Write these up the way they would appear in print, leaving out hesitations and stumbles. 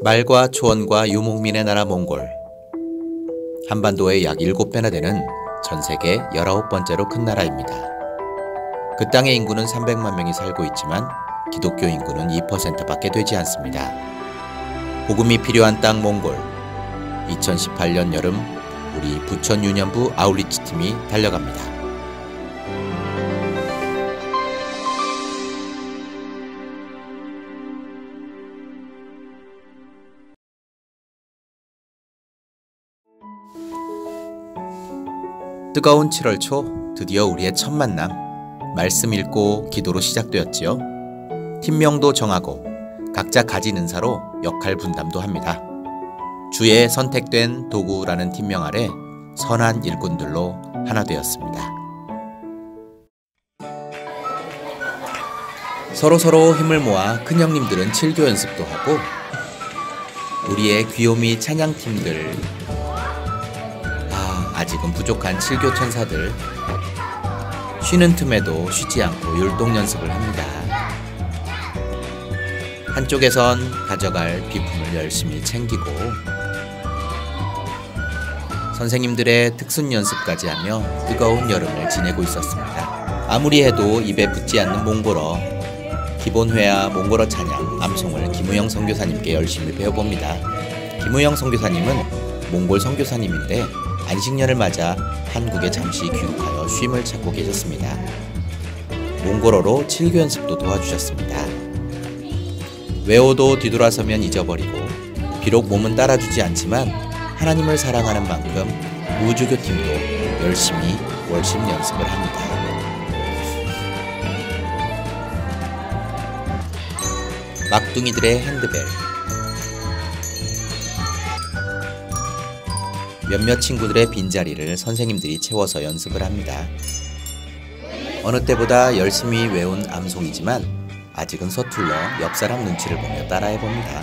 말과 초원과 유목민의 나라 몽골. 한반도의 약 7배나 되는 전 세계 19번째로 큰 나라입니다. 그 땅의 인구는 300만 명이 살고 있지만 기독교 인구는 2%밖에 되지 않습니다. 복음이 필요한 땅 몽골. 2018년 여름 우리 부천 유년부 아울리치 팀이 달려갑니다. 뜨거운 7월 초 드디어 우리의 첫 만남, 말씀 읽고 기도로 시작되었지요. 팀명도 정하고 각자 가진 은사로 역할 분담도 합니다. 주의 선택된 도구라는 팀명 아래 선한 일꾼들로 하나 되었습니다. 서로 힘을 모아 큰형님들은 칠교 연습도 하고 우리의 귀요미 찬양팀들, 아직은 부족한 칠교 천사들, 쉬는 틈에도 쉬지 않고 율동 연습을 합니다. 한쪽에선 가져갈 비품을 열심히 챙기고 선생님들의 특순 연습까지 하며 뜨거운 여름을 지내고 있었습니다. 아무리 해도 입에 붙지 않는 몽골어, 기본회화 몽골어 찬양, 암송을 김우영 선교사님께 열심히 배워봅니다. 김우영 선교사님은 몽골 선교사님인데 안식년을 맞아 한국에 잠시 귀국하여 쉼을 찾고 계셨습니다. 몽골어로 칠교 연습도 도와주셨습니다. 외워도 뒤돌아서면 잊어버리고 비록 몸은 따라주지 않지만 하나님을 사랑하는 만큼 우주교팀도 열심히 월심 연습을 합니다. 막둥이들의 핸드벨. 몇몇 친구들의 빈자리를 선생님들이 채워서 연습을 합니다. 어느 때보다 열심히 외운 암송이지만 아직은 서툴러 옆사람 눈치를 보며 따라해봅니다.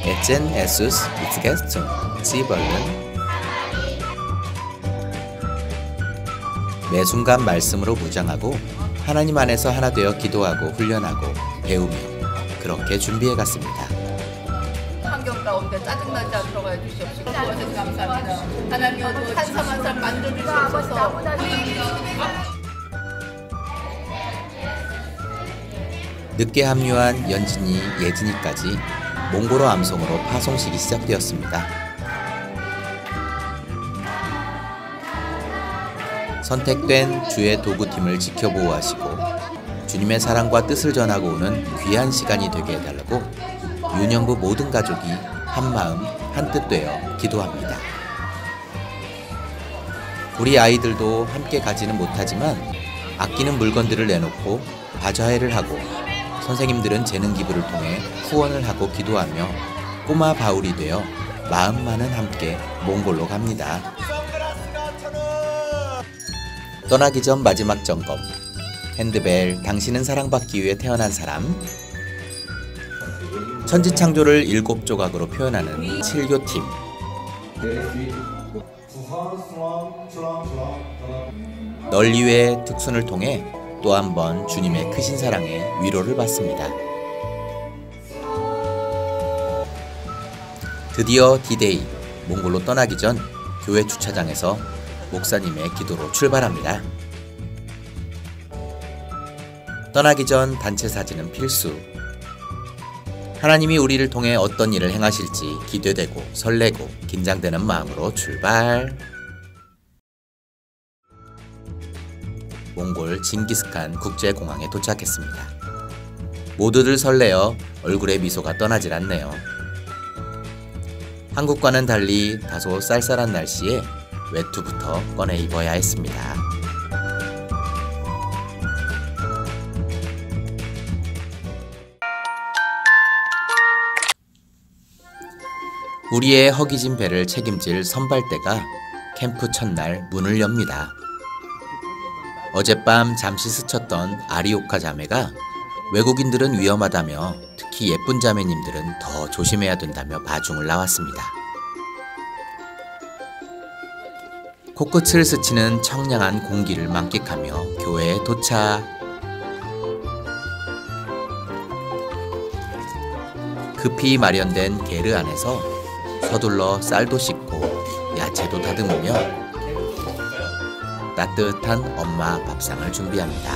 에젠 에수스 이츠게스툰 시벌른. 매 순간 말씀으로 무장하고 하나님 안에서 하나 되어 기도하고 훈련하고 배우며 그렇게 준비해갔습니다. 환경 가운데 짜증나지 않도록 해주시옵시고 그것은 감사합니다. 하나님여 한삼 한삼 만져주시옵소서. 늦게 합류한 연진이, 예진이까지 몽골어 암송으로 파송식이 시작되었습니다. 선택된 주의 도구팀을 지켜보호하시고 주님의 사랑과 뜻을 전하고 오는 귀한 시간이 되게 해달라고 유년부 모든 가족이 한마음 한뜻 되어 기도합니다. 우리 아이들도 함께 가지는 못하지만 아끼는 물건들을 내놓고 바자회를 하고 선생님들은 재능 기부를 통해 후원을 하고 기도하며 꼬마 바울이 되어 마음만은 함께 몽골로 갑니다. 떠나기 전 마지막 점검. 핸드벨, 당신은 사랑받기 위해 태어난 사람. 천지창조를 7조각으로 표현하는 칠교팀. 널리 위의 특순을 통해 또 한 번 주님의 크신 사랑에 위로를 받습니다. 드디어 디데이, 몽골로 떠나기 전 교회 주차장에서 목사님의 기도로 출발합니다. 떠나기 전 단체 사진은 필수. 하나님이 우리를 통해 어떤 일을 행하실지 기대되고 설레고 긴장되는 마음으로 출발. 몽골 징기스칸 국제공항에 도착했습니다. 모두들 설레어 얼굴에 미소가 떠나질 않네요. 한국과는 달리 다소 쌀쌀한 날씨에 외투부터 꺼내 입어야 했습니다. 우리의 허기진 배를 책임질 선발대가 캠프 첫날 문을 엽니다. 어젯밤 잠시 스쳤던 아리오카 자매가 외국인들은 위험하다며 특히 예쁜 자매님들은 더 조심해야 된다며 마중을 나왔습니다. 코끝을 스치는 청량한 공기를 만끽하며 교회에 도착. 급히 마련된 게르 안에서 서둘러 쌀도 씻고 야채도 다듬으며 따뜻한 엄마 밥상을 준비합니다.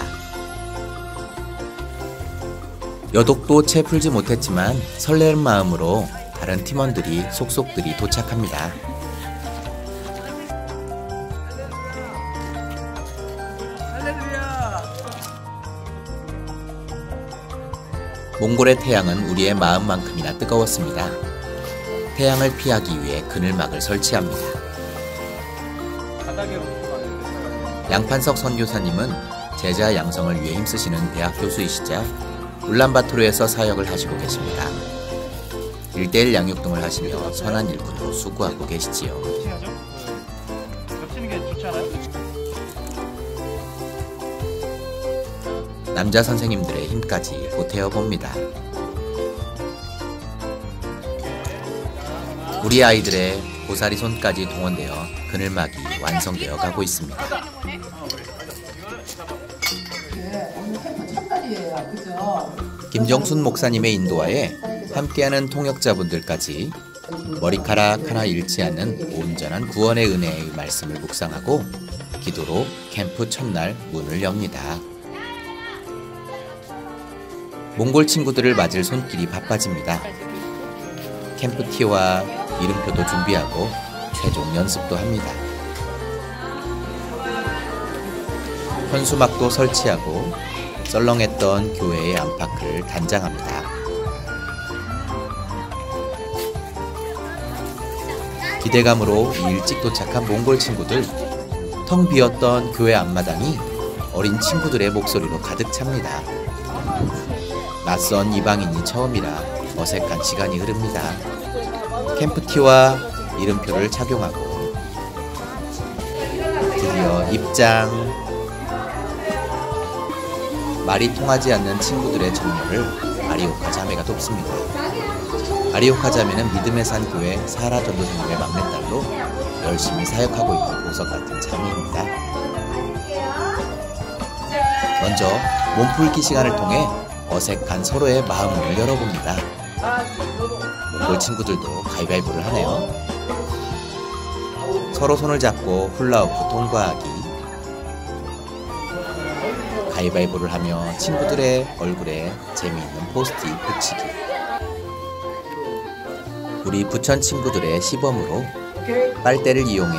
여독도 채 풀지 못했지만 설레는 마음으로 다른 팀원들이 속속들이 도착합니다. 몽골의 태양은 우리의 마음만큼이나 뜨거웠습니다. 태양을 피하기 위해 그늘막을 설치합니다. 양판석 선교사님은 제자 양성을 위해 힘쓰시는 대학 교수이시자 울란바토르에서 사역을 하시고 계십니다. 1:1 양육 등을 하시며 선한 일꾼으로 수고하고 계시지요. 겹치는 게 좋지 않아요? 남자 선생님들의 힘까지 보태어 봅니다. 우리 아이들의 고사리 손까지 동원되어 그늘막이 완성되어 가고 있습니다. 김정순 목사님의 인도하에 함께하는 통역자분들까지 머리카락 하나 잃지 않는 온전한 구원의 은혜의 말씀을 묵상하고 기도로 캠프 첫날 문을 엽니다. 몽골 친구들을 맞을 손길이 바빠집니다. 캠프티와 이름표도 준비하고 최종 연습도 합니다. 현수막도 설치하고 썰렁했던 교회의 안팎을 단장합니다. 기대감으로 일찍 도착한 몽골 친구들, 텅 비었던 교회 앞마당이 어린 친구들의 목소리로 가득 찹니다. 낯선 이방인이 처음이라 어색한 시간이 흐릅니다. 캠프티와 이름표를 착용하고 드디어 입장. 말이 통하지 않는 친구들의 정열을 아리오카 자매가 돕습니다. 아리오카 자매는 믿음의 산 교회 사라 전도사님의 막내딸로 열심히 사역하고 있는 보석 같은 자매입니다. 먼저 몸풀기 시간을 통해 어색한 서로의 마음을 열어봅니다. 몽골 친구들도 가위바위보를 하네요. 서로 손을 잡고 훌라후프 통과하기. 가위바위보를 하며 친구들의 얼굴에 재미있는 포스트잇 붙이기. 우리 부천 친구들의 시범으로 빨대를 이용해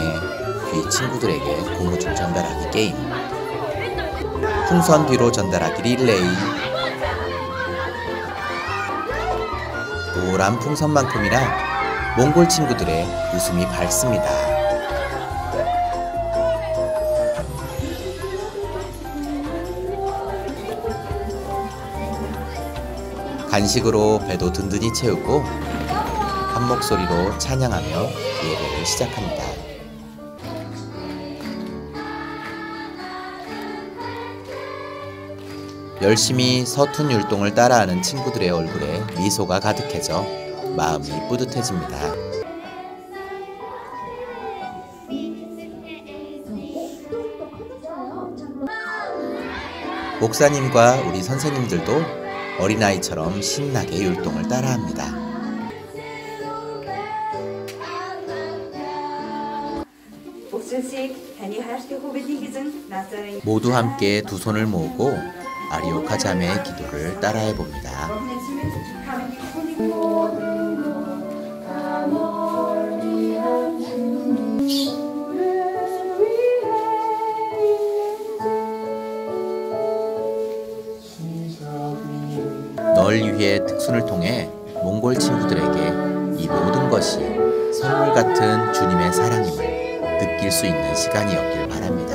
귀 친구들에게 고무줄 전달하기 게임. 풍선 뒤로 전달하기 릴레이. 노란 풍선만큼이나 몽골 친구들의 웃음이 밝습니다. 간식으로 배도 든든히 채우고 한 목소리로 찬양하며 예배를 시작합니다. 열심히 서툰 율동을 따라하는 친구들의 얼굴에 미소가 가득해져 마음이 뿌듯해집니다. 목사님과 우리 선생님들도 어린아이처럼 신나게 율동을 따라합니다. 모두 함께 두 손을 모으고 아리오카 자매의 기도를 따라해 봅니다. 널 위해 특순을 통해 몽골 친구들에게 이 모든 것이 선물 같은 주님의 사랑임을 느낄 수 있는 시간이었길 바랍니다.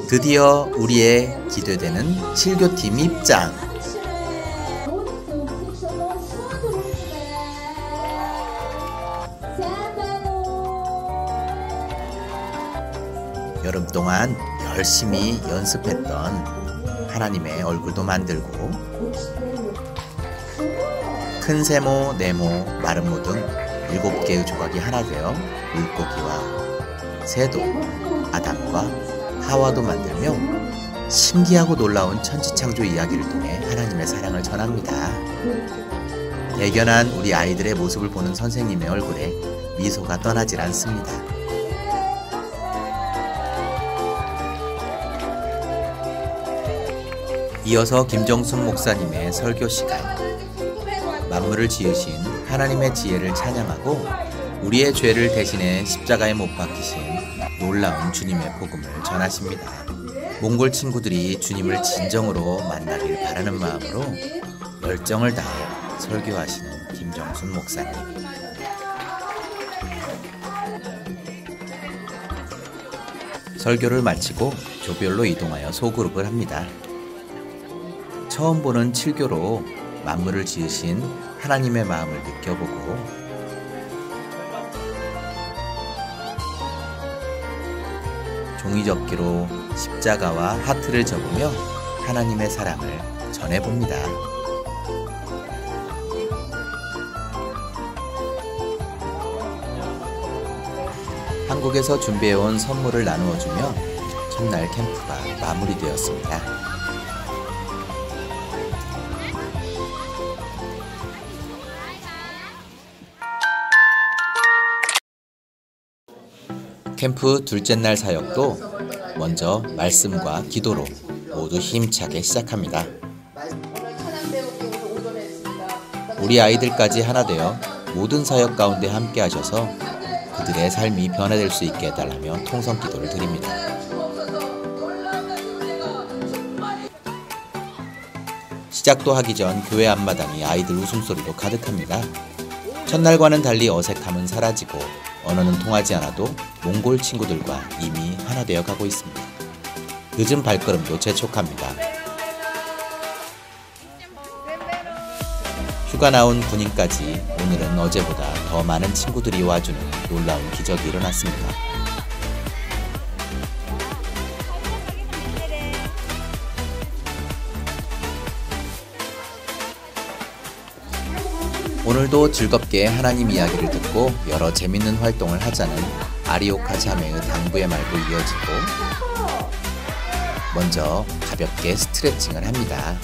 드디어 우리의 기대되는 7교팀 입장! 여름 동안 열심히 연습했던 하나님의 얼굴도 만들고 큰 세모, 네모, 마른 모 등 7개의 조각이 하나 되어 물고기와 새도, 아담과 하와도 만들며 신기하고 놀라운 천지창조 이야기를 통해 하나님의 사랑을 전합니다. 대견한 우리 아이들의 모습을 보는 선생님의 얼굴에 미소가 떠나질 않습니다. 이어서 김정순 목사님의 설교 시간. 만물을 지으신 하나님의 지혜를 찬양하고 우리의 죄를 대신해 십자가에 못 박히신 놀라운 주님의 복음을 전하십니다. 몽골 친구들이 주님을 진정으로 만나길 바라는 마음으로 열정을 다해 설교하시는 김정순 목사님. 설교를 마치고 조별로 이동하여 소그룹을 합니다. 처음 보는 7교로 만물을 지으신 하나님의 마음을 느껴보고 종이접기로 십자가와 하트를 접으며 하나님의 사랑을 전해봅니다. 한국에서 준비해온 선물을 나누어주며 첫날 캠프가 마무리되었습니다. 캠프 둘째 날 사역도 먼저 말씀과 기도로 모두 힘차게 시작합니다. 우리 아이들까지 하나 되어 모든 사역 가운데 함께 하셔서 그들의 삶이 변화될 수 있게 해달라며 통성 기도를 드립니다. 시작도 하기 전 교회 앞마당이 아이들 웃음소리로 가득합니다. 첫날과는 달리 어색함은 사라지고 언어는 통하지 않아도 몽골 친구들과 이미 하나 되어 가고 있습니다. 늦은 발걸음도 재촉합니다. 휴가 나온 군인까지 오늘은 어제보다 더 많은 친구들이 와주는 놀라운 기적이 일어났습니다. 오늘도 즐겁게 하나님 이야기를 듣고 여러 재밌는 활동을 하자는 아리오카 자매의 당부의 말도 이어지고 먼저 가볍게 스트레칭을 합니다.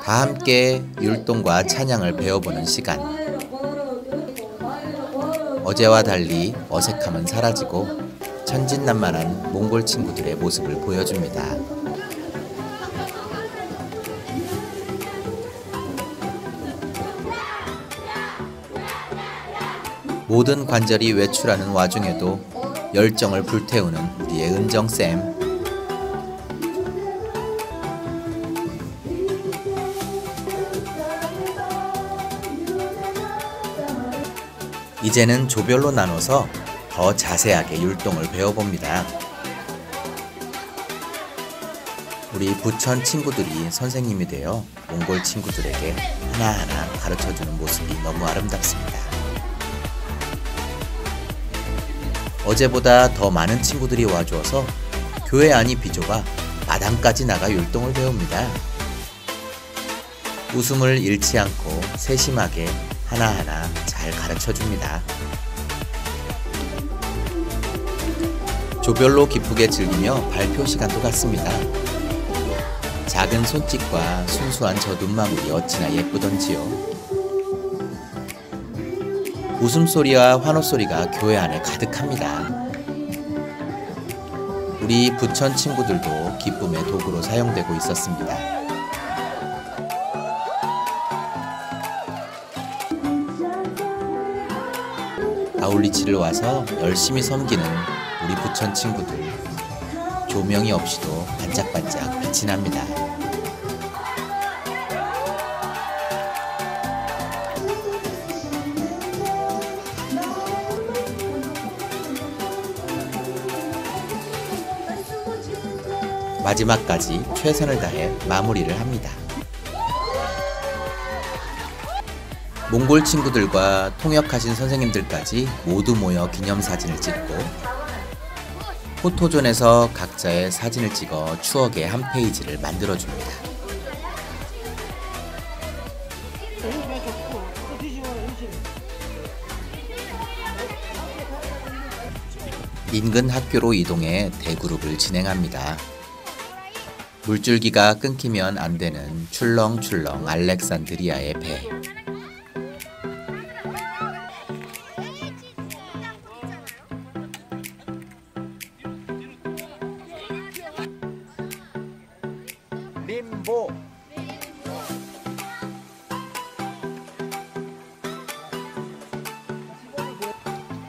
다 함께 율동과 찬양을 배워보는 시간. 어제와 달리 어색함은 사라지고 천진난만한 몽골 친구들의 모습을 보여줍니다. 모든 관절이 외출하는 와중에도 열정을 불태우는 우리의 은정쌤. 이제는 조별로 나눠서 더 자세하게 율동을 배워봅니다. 우리 부천 친구들이 선생님이 되어 몽골 친구들에게 하나하나 가르쳐주는 모습이 너무 아름답습니다. 어제보다 더 많은 친구들이 와주어서 교회 안이 비좁아 마당까지 나가 율동을 배웁니다. 웃음을 잃지 않고 세심하게 하나하나 잘 가르쳐줍니다. 조별로 기쁘게 즐기며 발표 시간도 갖습니다. 작은 손짓과 순수한 저 눈망울이 어찌나 예쁘던지요. 웃음소리와 환호소리가 교회 안에 가득합니다. 우리 부천 친구들도 기쁨의 도구로 사용되고 있었습니다. 아울리치를 와서 열심히 섬기는 우리 부천 친구들. 조명이 없이도 반짝반짝 빛이 납니다. 마지막까지 최선을 다해 마무리를 합니다. 몽골 친구들과 통역하신 선생님들까지 모두 모여 기념사진을 찍고 포토존에서 각자의 사진을 찍어 추억의 한 페이지를 만들어줍니다. 인근 학교로 이동해 대그룹을 진행합니다. 물줄기가 끊기면 안 되는 출렁출렁 알렉산드리아의 배. 림보.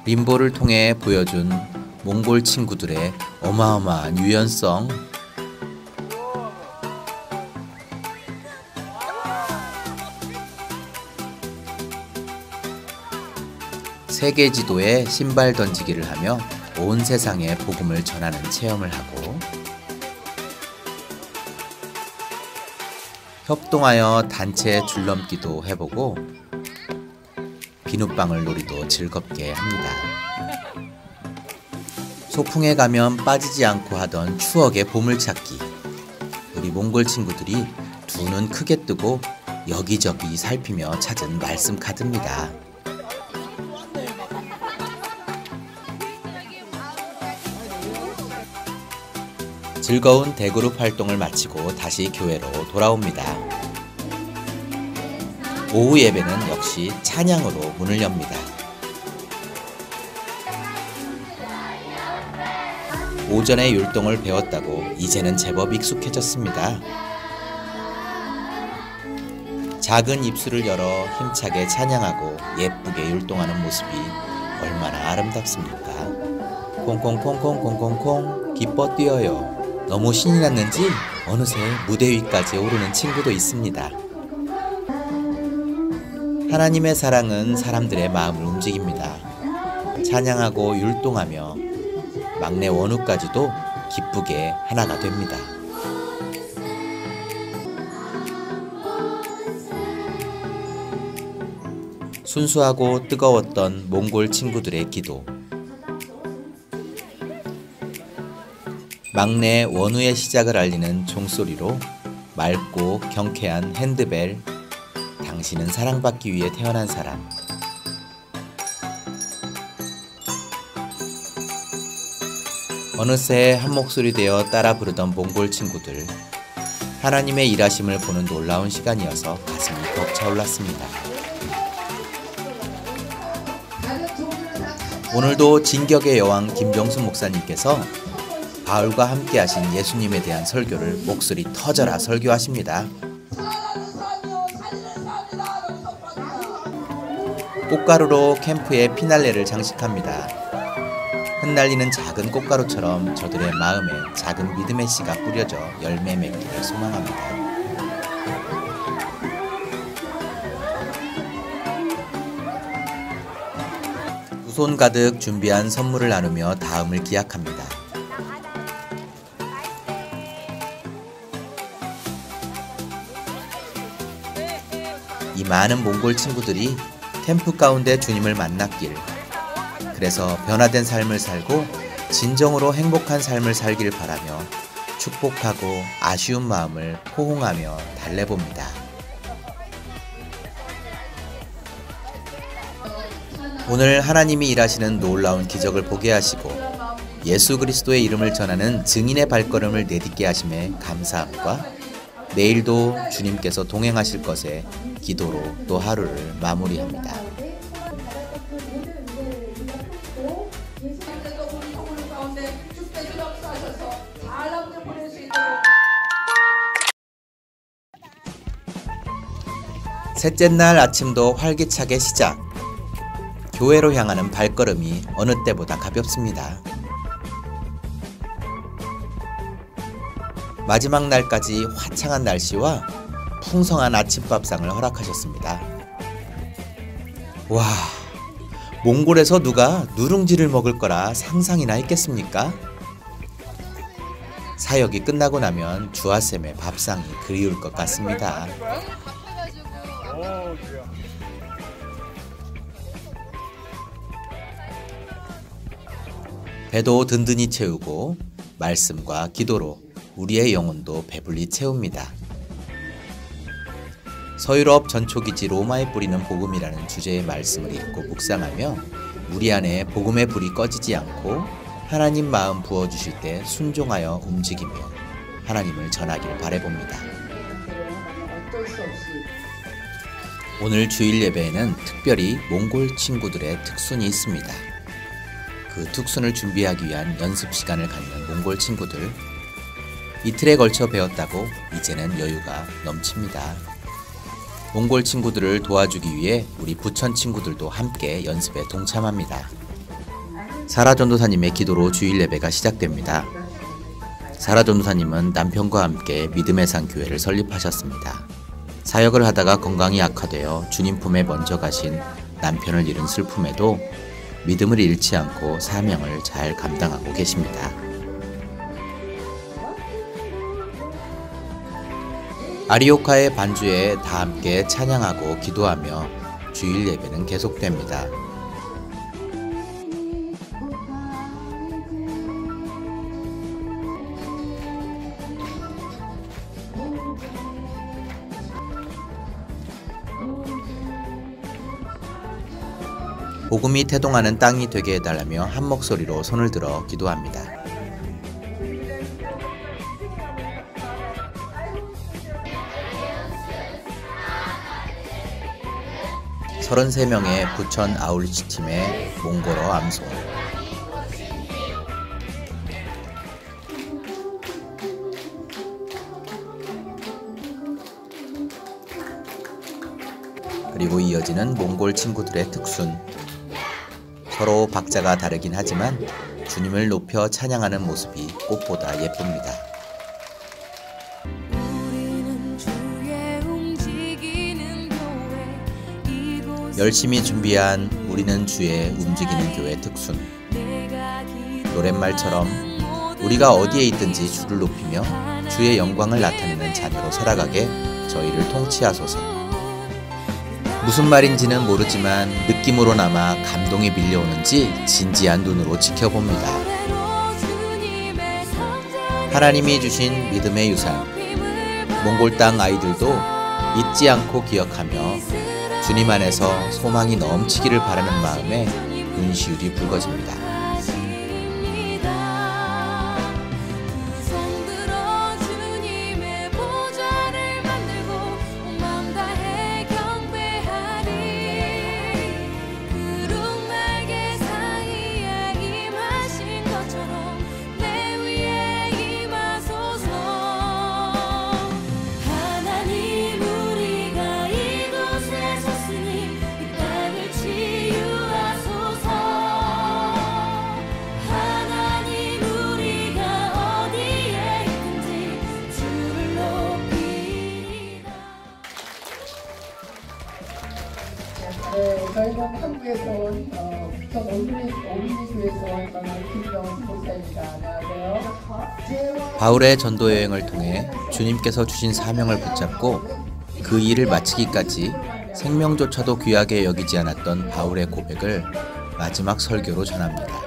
림보를 통해 보여준 몽골 친구들의 어마어마한 유연성. 세계 지도에 신발 던지기를 하며 온 세상에 복음을 전하는 체험을 하고, 협동하여 단체 줄넘기도 해보고 비눗방울 놀이도 즐겁게 합니다. 소풍에 가면 빠지지 않고 하던 추억의 보물찾기. 우리 몽골 친구들이 두 눈 크게 뜨고 여기저기 살피며 찾은 말씀 카드입니다. 즐거운 대그룹 활동을 마치고 다시 교회로 돌아옵니다. 오후 예배는 역시 찬양으로 문을 엽니다. 오전에 율동을 배웠다고 이제는 제법 익숙해졌습니다. 작은 입술을 열어 힘차게 찬양하고 예쁘게 율동하는 모습이 얼마나 아름답습니까? 콩콩콩콩콩콩콩 기뻐 뛰어요. 너무 신이 났는지 어느새 무대 위까지 오르는 친구도 있습니다. 하나님의 사랑은 사람들의 마음을 움직입니다. 찬양하고 율동하며 막내 원우까지도 기쁘게 하나가 됩니다. 순수하고 뜨거웠던 몽골 친구들의 기도. 막내 원우의 시작을 알리는 종소리로 맑고 경쾌한 핸드벨. 당신은 사랑받기 위해 태어난 사람. 어느새 한 목소리 되어 따라 부르던 몽골 친구들. 하나님의 일하심을 보는 놀라운 시간이어서 가슴이 벅차올랐습니다. 오늘도 진격의 여왕 김정수 목사님께서 바울과 함께 하신 예수님에 대한 설교를 목소리 터져라 설교하십니다. 꽃가루로 캠프의 피날레를 장식합니다. 흩날리는 작은 꽃가루처럼 저들의 마음에 작은 믿음의 씨가 뿌려져 열매 맺기를 소망합니다. 두 손 가득 준비한 선물을 나누며 다음을 기약합니다. 이 많은 몽골 친구들이 캠프 가운데 주님을 만났길, 그래서 변화된 삶을 살고 진정으로 행복한 삶을 살길 바라며 축복하고 아쉬운 마음을 포옹하며 달래봅니다. 오늘 하나님이 일하시는 놀라운 기적을 보게 하시고 예수 그리스도의 이름을 전하는 증인의 발걸음을 내딛게 하심에 감사함과 내일도 주님께서 동행하실 것에 기도로 또 하루를 마무리합니다. 셋째 날 아침도 활기차게 시작. 교회로 향하는 발걸음이 어느 때보다 가볍습니다. 마지막 날까지 화창한 날씨와 풍성한 아침밥상을 허락하셨습니다. 와, 몽골에서 누가 누룽지를 먹을 거라 상상이나 했겠습니까? 사역이 끝나고 나면 주아쌤의 밥상이 그리울 것 같습니다. 배도 든든히 채우고 말씀과 기도로 우리의 영혼도 배불리 채웁니다. 서유럽 전초기지 로마에 뿌리는 복음이라는 주제의 말씀을 읽고 묵상하며 우리 안에 복음의 불이 꺼지지 않고 하나님 마음 부어주실 때 순종하여 움직이며 하나님을 전하길 바라봅니다. 오늘 주일 예배에는 특별히 몽골 친구들의 특순이 있습니다. 그 특순을 준비하기 위한 연습 시간을 갖는 몽골 친구들. 이틀에 걸쳐 배웠다고 이제는 여유가 넘칩니다. 몽골 친구들을 도와주기 위해 우리 부천 친구들도 함께 연습에 동참합니다. 사라 전도사님의 기도로 주일 예배가 시작됩니다. 사라 전도사님은 남편과 함께 믿음의 산 교회를 설립하셨습니다. 사역을 하다가 건강이 악화되어 주님 품에 먼저 가신 남편을 잃은 슬픔에도 믿음을 잃지 않고 사명을 잘 감당하고 계십니다. 아리오카의 반주에 다 함께 찬양하고 기도하며 주일 예배는 계속됩니다. 복음이 태동하는 땅이 되게 해달라며 한 목소리로 손을 들어 기도합니다. (33) 명의 부천 아울리치 팀의 몽골어 암송. 그리고 이어지는 몽골 친구들의 특순. 서로 박자가 다르긴 하지만 주님을 높여 찬양하는 모습이 꽃보다 예쁩니다. 열심히 준비한 우리는 주의 움직이는 교회 특순. 노랫말처럼 우리가 어디에 있든지 주를 높이며 주의 영광을 나타내는 자녀로 살아가게 저희를 통치하소서. 무슨 말인지는 모르지만 느낌으로나마 감동이 밀려오는지 진지한 눈으로 지켜봅니다. 하나님이 주신 믿음의 유산, 몽골 땅 아이들도 잊지 않고 기억하며 주님 안에서 소망이 넘치기를 바라는 마음에 눈시울이 붉어집니다. 네, 저희는 한국에서 온 부천 어린이교회에서 만난 김명수 목사입니다. 안녕하세요. 바울의 전도 여행을 통해 주님께서 주신 사명을 붙잡고 그 일을 마치기까지 생명조차도 귀하게 여기지 않았던 바울의 고백을 마지막 설교로 전합니다.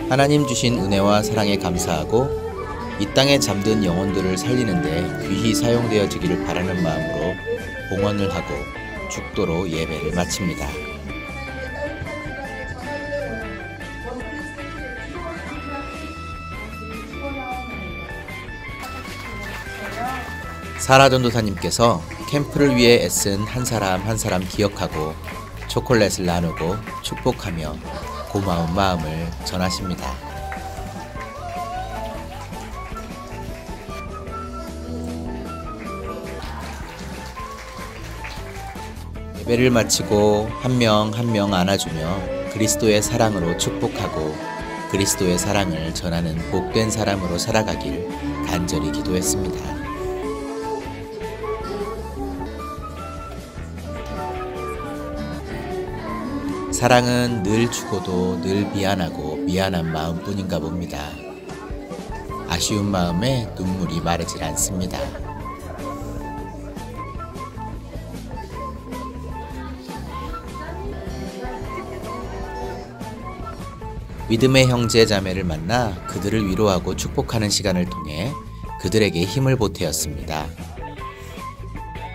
하나님 주신 은혜와 사랑에 감사하고 이 땅에 잠든 영혼들을 살리는데 귀히 사용되어지기를 바라는 마음으로 봉헌을 하고 죽도로 예배를 마칩니다. 사라 전도사님께서 캠프를 위해 애쓴 한 사람 한 사람 기억하고 초콜릿을 나누고 축복하며 고마운 마음을 전하십니다. 예배를 마치고 한 명 한 명 안아주며 그리스도의 사랑으로 축복하고 그리스도의 사랑을 전하는 복된 사람으로 살아가길 간절히 기도했습니다. 사랑은 늘 주고도 늘 미안하고 미안한 마음뿐인가 봅니다. 아쉬운 마음에 눈물이 마르질 않습니다. 믿음의 형제 자매를 만나 그들을 위로하고 축복하는 시간을 통해 그들에게 힘을 보태었습니다.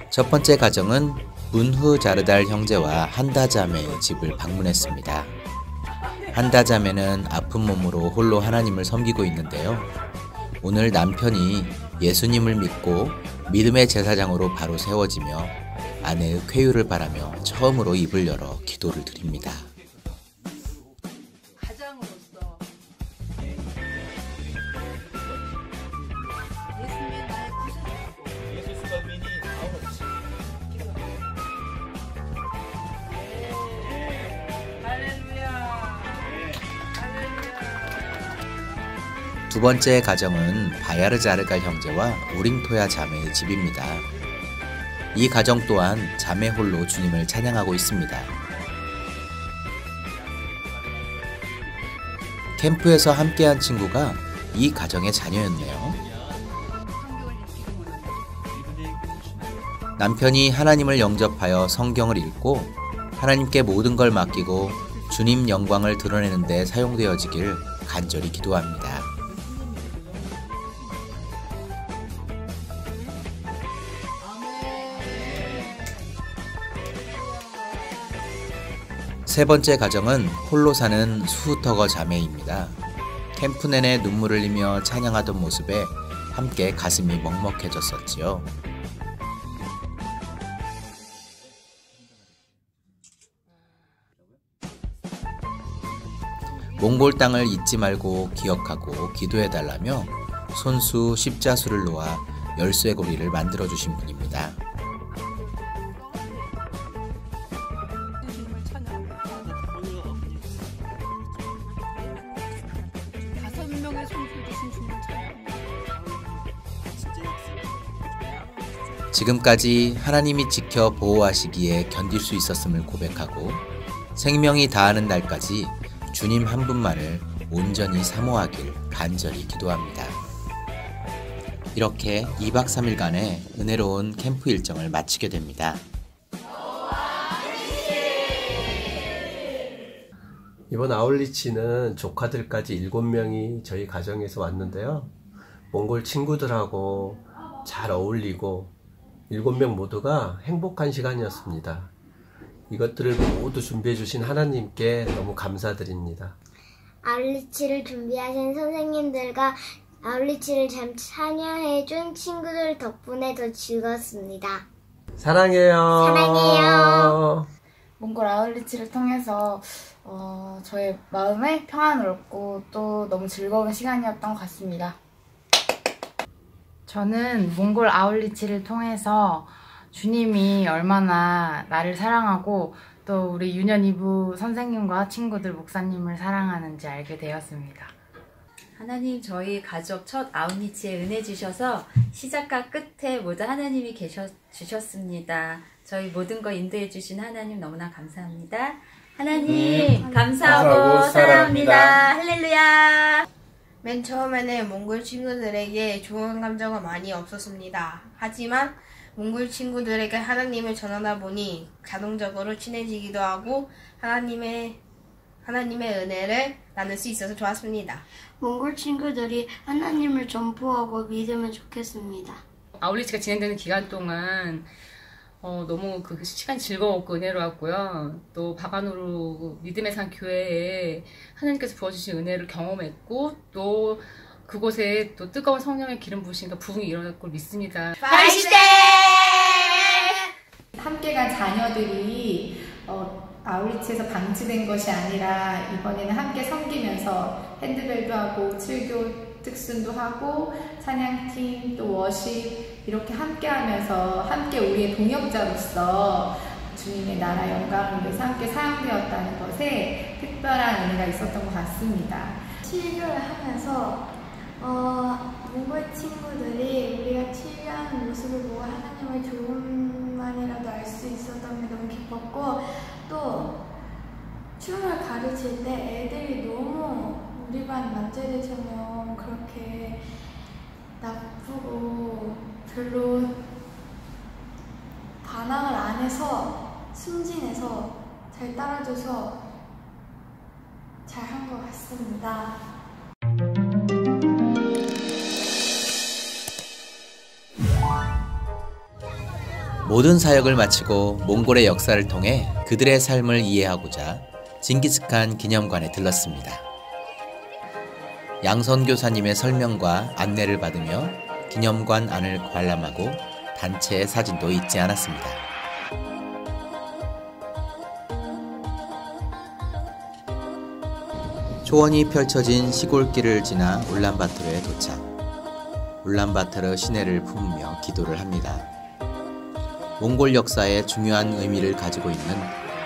첫 번째 가정은 문후 자르달 형제와 한다 자매의 집을 방문했습니다. 한다 자매는 아픈 몸으로 홀로 하나님을 섬기고 있는데요. 오늘 남편이 예수님을 믿고 믿음의 제사장으로 바로 세워지며 아내의 쾌유를 바라며 처음으로 입을 열어 기도를 드립니다. 가장으로서 예수님의 나의 구세주라고. 할렐루야. 할렐루야. 두 번째 가정은 바야르자르갈 형제와 우링토야 자매의 집입니다. 이 가정 또한 자매 홀로 주님을 찬양하고 있습니다. 캠프에서 함께한 친구가 이 가정의 자녀였네요. 남편이 하나님을 영접하여 성경을 읽고 하나님께 모든 걸 맡기고 주님 영광을 드러내는 데 사용되어지길 간절히 기도합니다. 세 번째 가정은 홀로 사는 수후터거 자매입니다. 캠프 내내 눈물을 흘리며 찬양하던 모습에 함께 가슴이 먹먹해졌었지요. 몽골 땅을 잊지 말고 기억하고 기도해달라며 손수 십자수를 놓아 열쇠고리를 만들어주신 분입니다. 지금까지 하나님이 지켜 보호하시기에 견딜 수 있었음을 고백하고 생명이 다하는 날까지 주님 한 분만을 온전히 사모하길 간절히 기도합니다. 이렇게 2박 3일간의 은혜로운 캠프 일정을 마치게 됩니다. 이번 아울리치는 조카들까지 7명이 저희 가정에서 왔는데요. 몽골 친구들하고 잘 어울리고 7명 모두가 행복한 시간이었습니다. 이것들을 모두 준비해 주신 하나님께 너무 감사드립니다. 아울리치를 준비하신 선생님들과 아울리치를 잘 참여해 준 친구들 덕분에 더 즐거웠습니다. 사랑해요. 사랑해요. 몽골 아울리치를 통해서 저의 마음에 평안을 얻고 또 너무 즐거운 시간이었던 것 같습니다. 저는 몽골 아울리치를 통해서 주님이 얼마나 나를 사랑하고 또 우리 유년 이부 선생님과 친구들 목사님을 사랑하는지 알게 되었습니다. 하나님, 저희 가족 첫 아울리치에 은혜 주셔서 시작과 끝에 모두 하나님이 주셨습니다. 저희 모든 거 인도해 주신 하나님 너무나 감사합니다. 하나님 감사하고 사랑합니다. 할렐루야. 맨 처음에는 몽골 친구들에게 좋은 감정은 많이 없었습니다. 하지만 몽골 친구들에게 하나님을 전하다 보니 자동적으로 친해지기도 하고 하나님의 은혜를 나눌 수 있어서 좋았습니다. 몽골 친구들이 하나님을 전포하고 믿으면 좋겠습니다. 아울리치가 진행되는 기간 동안 너무 그 시간이 즐거웠고 은혜로웠고요. 또 바가누르 믿음의 산 교회에 하나님께서 부어주신 은혜를 경험했고 또 그곳에 또 뜨거운 성령의 기름 부으시니까 부흥이 일어날 걸 믿습니다. 발시대! 함께 간 자녀들이 아울리치에서 방치된 것이 아니라 이번에는 함께 섬기면서 핸드벨도 하고 칠교 특순도 하고 찬양팀 또 워십 이렇게 함께 하면서 함께 우리의 동역자로서 주님의 나라 영광을 위해서 함께 사용되었다는 것에 특별한 은혜가 있었던 것 같습니다. 칠교를 하면서 몽골 친구들이 우리가 칠교하는 모습을 보고 하나님의 조금만이라도 알 수 있었던 게 너무 기뻤고 또 춤을 가르칠 때 애들이 너무 우리 반 남자애들처럼 그렇게 나쁘고 별로 반항을 안 해서 순진해서 잘 따라줘서 잘한 것 같습니다. 모든 사역을 마치고 몽골의 역사를 통해 그들의 삶을 이해하고자 징기스칸 기념관에 들렀습니다. 양선교사님의 설명과 안내를 받으며 기념관 안을 관람하고 단체 사진도 잊지 않았습니다. 초원이 펼쳐진 시골길을 지나 울란바토르에 도착. 울란바토르 시내를 품으며 기도를 합니다. 몽골 역사에 중요한 의미를 가지고 있는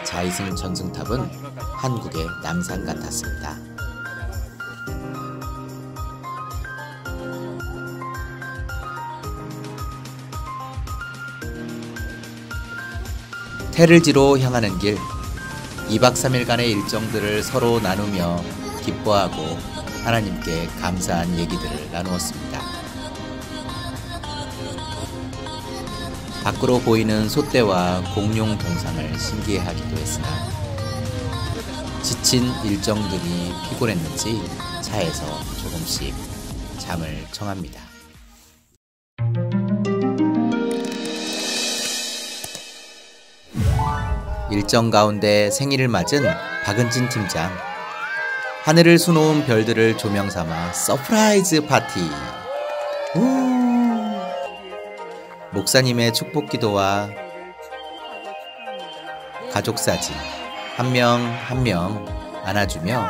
자이승 전승탑은 한국의 남산 같았습니다. 테를지로 향하는 길, 2박 3일간의 일정들을 서로 나누며 기뻐하고 하나님께 감사한 얘기들을 나누었습니다. 밖으로 보이는 솥대와 공룡 동상을 신기해하기도 했으나 지친 일정들이 피곤했는지 차에서 조금씩 잠을 청합니다. 일정 가운데 생일을 맞은 박은진 팀장. 하늘을 수놓은 별들을 조명 삼아 서프라이즈 파티. 목사님의 축복 기도와 가족 사진 한 명 한 명 안아주며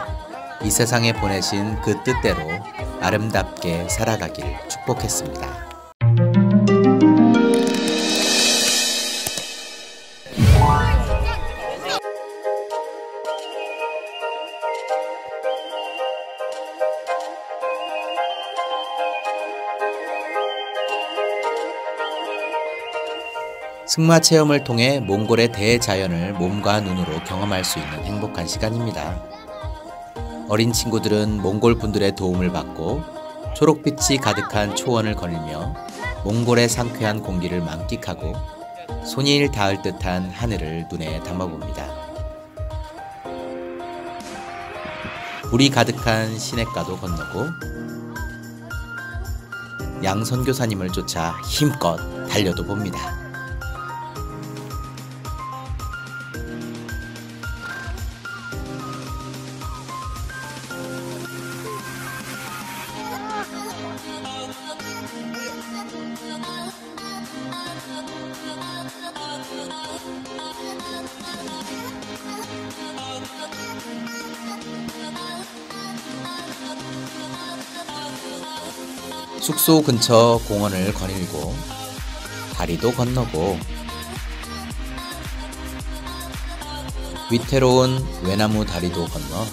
이 세상에 보내신 그 뜻대로 아름답게 살아가길 축복했습니다. 승마 체험을 통해 몽골의 대자연을 몸과 눈으로 경험할 수 있는 행복한 시간입니다. 어린 친구들은 몽골 분들의 도움을 받고 초록빛이 가득한 초원을 거닐며 몽골의 상쾌한 공기를 만끽하고 손이 닿을 듯한 하늘을 눈에 담아봅니다. 불이 가득한 시냇가도 건너고 양선교사님을 쫓아 힘껏 달려도 봅니다. 숙소 근처 공원을 거닐고 다리도 건너고 위태로운 외나무 다리도 건너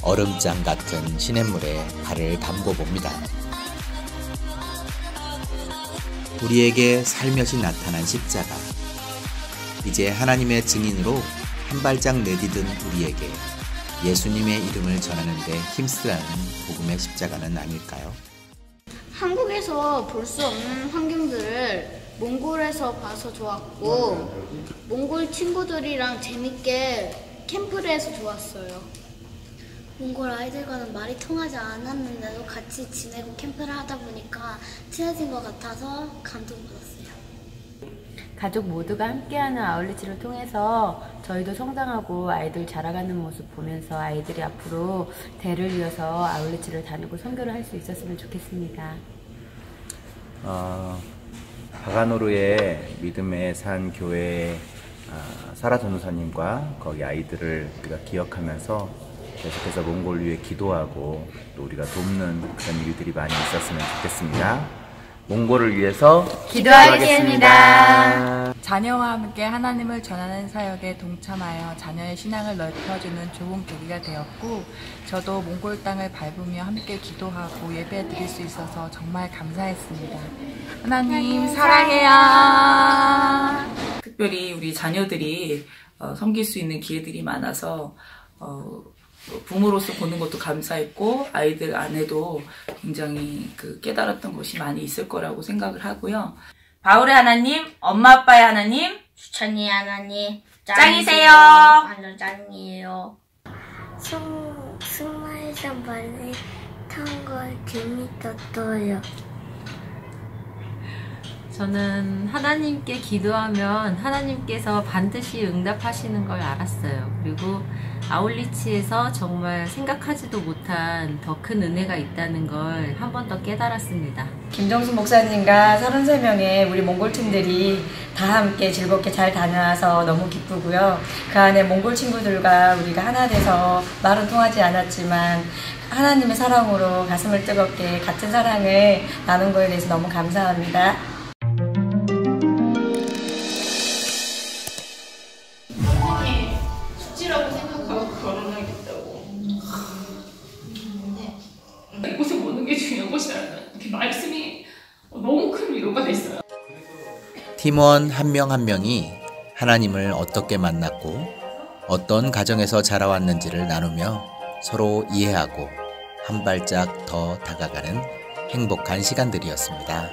얼음장 같은 시냇물에 발을 담궈 봅니다. 우리에게 살며시 나타난 십자가. 이제 하나님의 증인으로 한 발짝 내디딘 우리에게 예수님의 이름을 전하는 데 힘쓰라는 복음의 십자가는 아닐까요? 한국에서 볼 수 없는 환경들을 몽골에서 봐서 좋았고 몽골 친구들이랑 재밌게 캠프를 해서 좋았어요. 몽골 아이들과는 말이 통하지 않았는데도 같이 지내고 캠프를 하다 보니까 친해진 것 같아서 감동받았어요. 가족 모두가 함께하는 아울리치를 통해서 저희도 성장하고 아이들 자라가는 모습 보면서 아이들이 앞으로 대를 이어서 아울리치를 다니고 선교를 할 수 있었으면 좋겠습니다. 바가노르의 믿음의 산 교회 사라 전도사님과 거기 아이들을 우리가 기억하면서 계속해서 몽골 위해 기도하고 또 우리가 돕는 그런 일들이 많이 있었으면 좋겠습니다. 몽골을 위해서 기도하겠습니다. 자녀와 함께 하나님을 전하는 사역에 동참하여 자녀의 신앙을 넓혀주는 좋은 계기가 되었고 저도 몽골 땅을 밟으며 함께 기도하고 예배 드릴 수 있어서 정말 감사했습니다. 하나님 사랑해요. 특별히 우리 자녀들이 섬길 수 있는 기회들이 많아서 부모로서 보는 것도 감사했고 아이들 안에도 굉장히 깨달았던 것이 많이 있을 거라고 생각을 하고요. 바울의 하나님, 엄마 아빠의 하나님, 수찬이의 하나님 짱이세요. 완전 짱이에요. 승마에서 많이 탄 걸 재밌었어요. 저는 하나님께 기도하면 하나님께서 반드시 응답하시는 걸 알았어요. 그리고 아울리치에서 정말 생각하지도 못한 더 큰 은혜가 있다는 걸 한 번 더 깨달았습니다. 김정수 목사님과 33명의 우리 몽골 팀들이 다 함께 즐겁게 잘 다녀와서 너무 기쁘고요. 그 안에 몽골 친구들과 우리가 하나 돼서 말은 통하지 않았지만 하나님의 사랑으로 가슴을 뜨겁게 같은 사랑을 나눈 거에 대해서 너무 감사합니다. 숙제라고 생각하고 결혼하겠다고. 이곳에 오는 게 중요한 것이 아니라 이렇게 말씀이 너무 큰 위로가 됐어요. 팀원 한 명 한 명이 하나님을 어떻게 만났고 어떤 가정에서 자라왔는지를 나누며 서로 이해하고 한 발짝 더 다가가는 행복한 시간들이었습니다.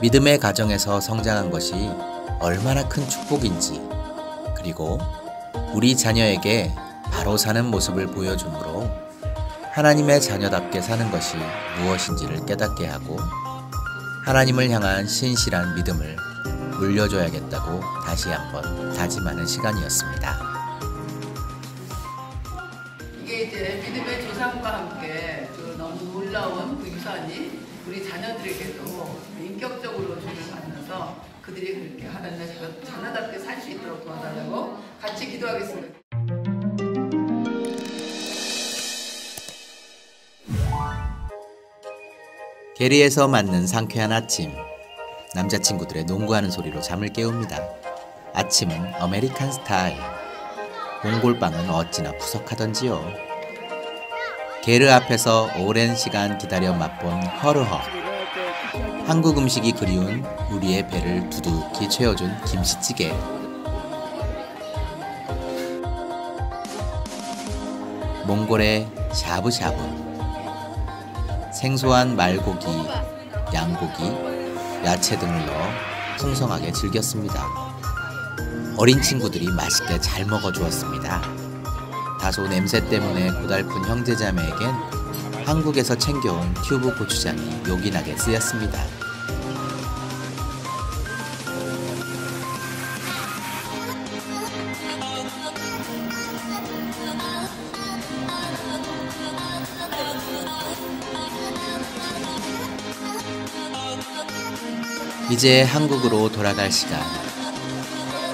믿음의 가정에서 성장한 것이 얼마나 큰 축복인지, 그리고 우리 자녀에게 바로 사는 모습을 보여주므로 하나님의 자녀답게 사는 것이 무엇인지를 깨닫게 하고 하나님을 향한 신실한 믿음을 물려줘야겠다고 다시 한번 다짐하는 시간이었습니다. 이게 이제 믿음의 조상과 함께 그 너무 놀라운 그 유산이 우리 자녀들에게도 인격적으로 주를 받면서 그들이 그렇게 하나님의 자녀답게 살 수 있도록 도와달라고 같이 기도하겠습니다. 게리에서 맞는 상쾌한 아침. 남자친구들의 농구하는 소리로 잠을 깨웁니다. 아침은 아메리칸 스타일. 몽골빵은 어찌나 푸석하던지요. 게르 앞에서 오랜 시간 기다려 맛본 허르허. 한국 음식이 그리운 우리의 배를 두둑히 채워준 김치찌개. 몽골의 샤브샤브. 생소한 말고기, 양고기, 야채 등을 넣어 풍성하게 즐겼습니다. 어린 친구들이 맛있게 잘 먹어주었습니다. 다소 냄새 때문에 고달픈 형제자매에겐 한국에서 챙겨온 튜브 고추장이 요긴하게 쓰였습니다. 이제 한국으로 돌아갈 시간.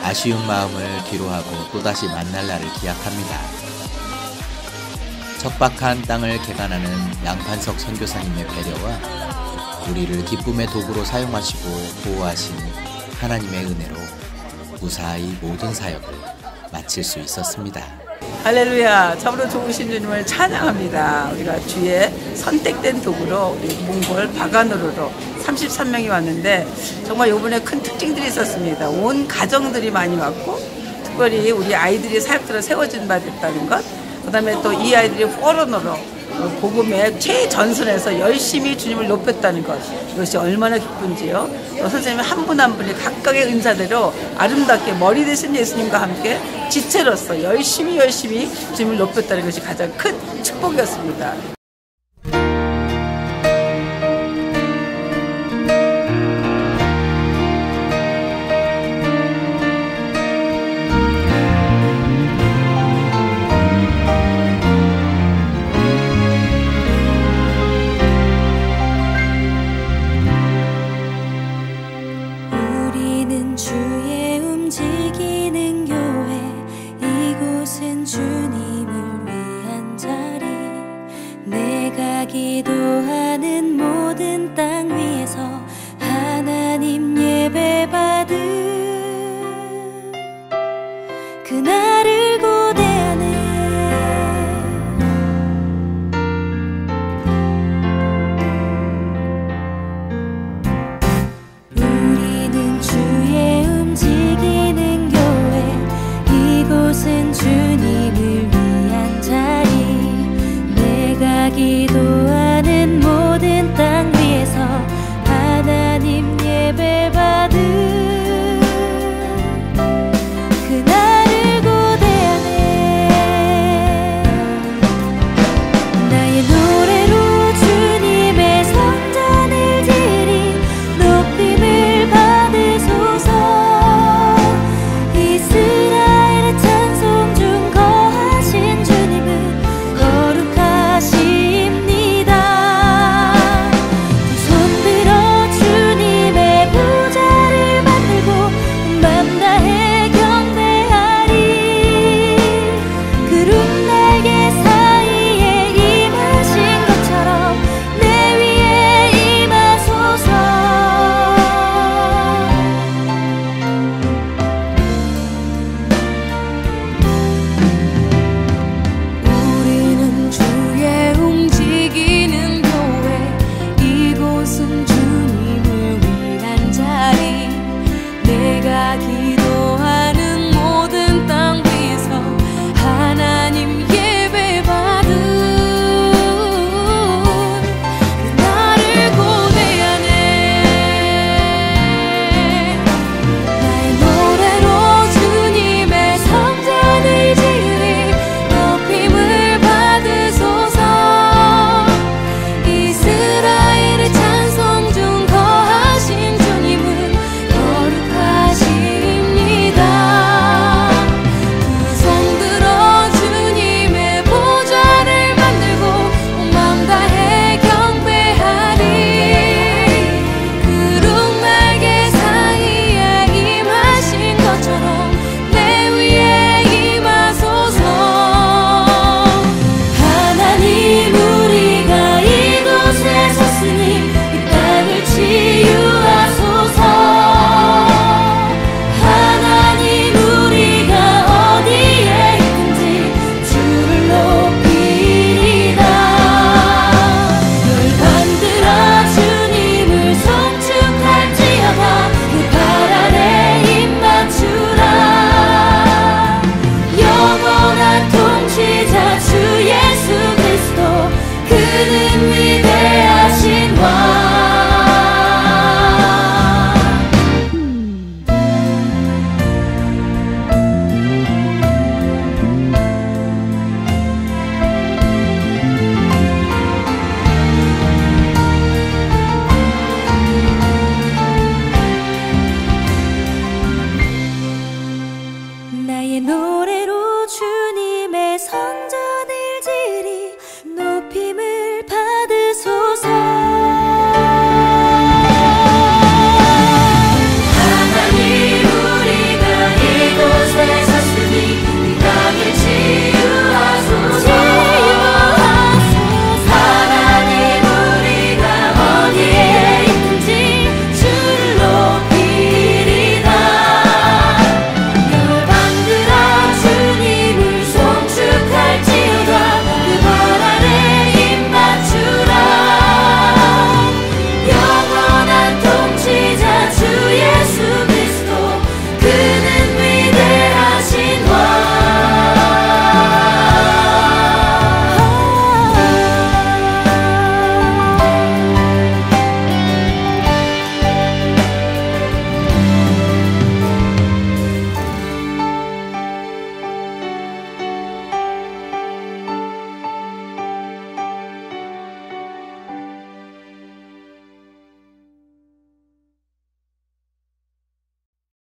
아쉬운 마음을 뒤로하고 또다시 만날 날을 기약합니다. 척박한 땅을 개간하는 양판석 선교사님의 배려와 우리를 기쁨의 도구로 사용하시고 보호하신 하나님의 은혜로 무사히 모든 사역을 마칠 수 있었습니다. 할렐루야, 참으로 좋으신 주님을 찬양합니다. 우리가 주의 선택된 도구로 우리 몽골 바가누르로 33명이 왔는데 정말 이번에 큰 특징들이 있었습니다. 온 가정들이 많이 왔고 특별히 우리 아이들이 사역들을 세워진 바 됐다는 것, 그 다음에 또 이 아이들이 포러너로 복음의 최전선에서 열심히 주님을 높였다는 것, 이것이 얼마나 기쁜지요. 또 선생님 한 분 한 분이 각각의 은사대로 아름답게 머리 대신 예수님과 함께 지체로서 열심히 주님을 높였다는 것이 가장 큰 축복이었습니다.